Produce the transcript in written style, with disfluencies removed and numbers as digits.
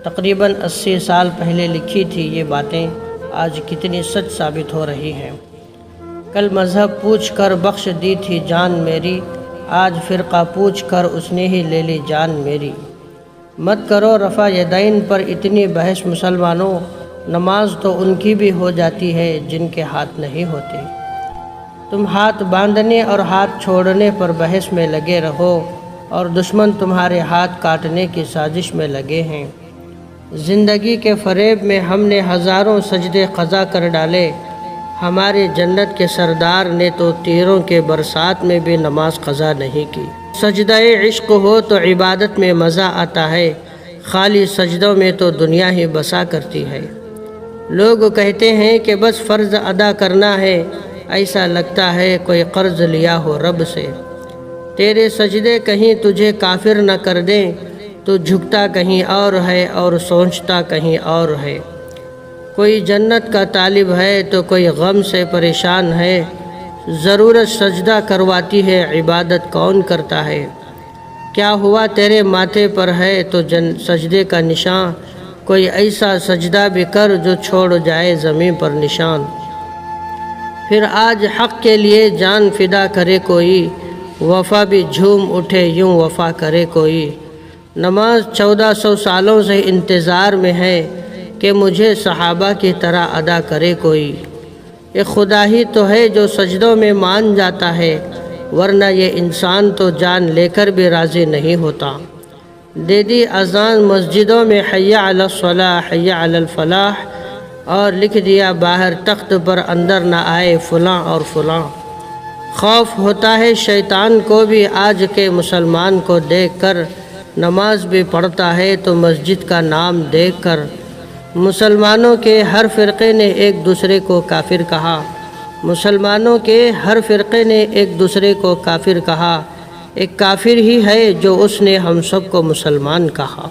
تقریباً 80 سال پہلے لکھی تھی یہ باتیں آج کتنی سچ ثابت ہو رہی ہیں۔ کل مذہب پوچھ کر بخش دی تھی جان میری، آج فرقہ پوچھ کر اس نے ہی لے لی جان میری۔ مت کرو رفع یدین پر اتنی بحث مسلمانوں، نماز تو ان کی بھی ہو جاتی ہے جن کے ہاتھ نہیں ہوتے۔ تم ہاتھ باندھنے اور ہاتھ چھوڑنے پر بحث میں لگے رہو اور دشمن تمہارے ہاتھ کاٹنے کی سازش میں لگے ہیں۔ زندگی کے فریب میں ہم نے ہزاروں سجدے قضا کر ڈالے، ہمارے جنت کے سردار نے تو تیروں کے برسات میں بھی نماز قضا نہیں کی۔ سجدہ عشق ہو تو عبادت میں مزہ آتا ہے، خالی سجدوں میں تو دنیا ہی بسا کرتی ہے۔ لوگ کہتے ہیں کہ بس فرض ادا کرنا ہے، ایسا لگتا ہے کوئی قرض لیا ہو رب سے۔ تیرے سجدے کہیں تجھے کافر نہ کر دیں، تو جھکتا کہیں اور ہے اور سوچتا کہیں اور ہے۔ کوئی جنت کا طالب ہے تو کوئی غم سے پریشان ہے، ضرورت سجدہ کرواتی ہے عبادت کون کرتا ہے۔ کیا ہوا تیرے ماتھے پر ہے تو سجدے کا نشان، کوئی ایسا سجدہ بھی کر جو چھوڑ جائے زمین پر نشان۔ پھر آج حق کے لیے جان فدا کرے کوئی، وفا بھی جھوم اٹھے یوں وفا کرے کوئی۔ نماز 1400 سالوں سے انتظار میں ہے کہ مجھے صحابہ کی طرح ادا کرے کوئی۔ یہ خدا ہی تو ہے جو سجدوں میں مان جاتا ہے، ورنہ یہ انسان تو جان لے کر بھی راضی نہیں ہوتا۔ دے دی اذان مسجدوں میں حی علی الصلاح حی علی الفلاح، اور لکھ دیا باہر تخت پر اندر نہ آئے فلاں اور فلاں۔ خوف ہوتا ہے شیطان کو بھی آج کے مسلمان کو دیکھ کر، نماز بھی پڑھتا ہے تو مسجد کا نام دیکھ کر۔ مسلمانوں کے ہر فرقے نے ایک دوسرے کو کافر کہا، مسلمانوں کے ہر فرقے نے ایک دوسرے کو کافر کہا، ایک کافر ہی ہے جو اس نے ہم سب کو مسلمان کہا۔